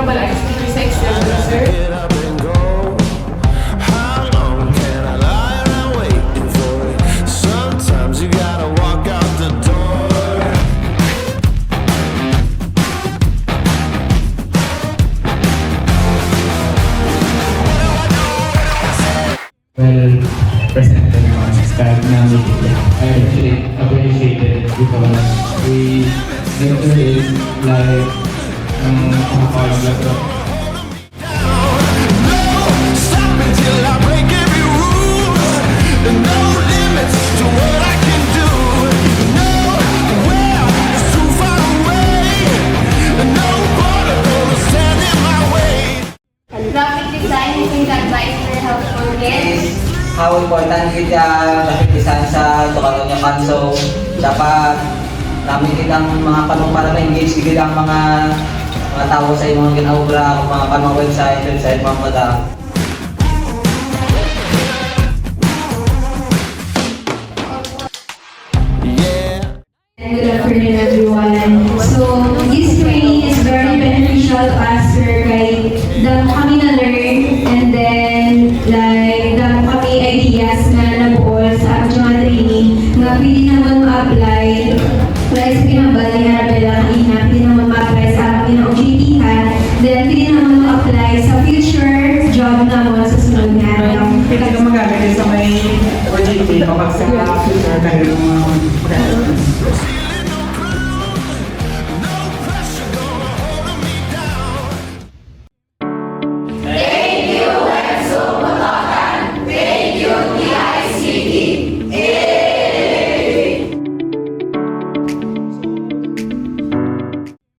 pala speaker sa external, sir. Well presented naman kahit na I appreciate it because we get to live like kumakalag na Graphic design using advice for helpful kids. How important kita graphic design sa tukalo niya kanso. Dapat namin kitang mga kanong para ma-engage kita ang mga tao sa imong ginaobra o mga kanong website mga mata. Good afternoon, everyone. So, this training is very beneficial to us, sir, kay damo kami na learn and then, like, damo kami ideas na nabuol sa actual training nga pwede naman ma-apply like sa kinabali nga Arabella kanina, pwede naman ma-apply sa amin ng OJT-han, then pwede naman ma-apply sa future job naman sa sunod nga araw. Pwede ka magamit sa may OJT kapag sa future kayo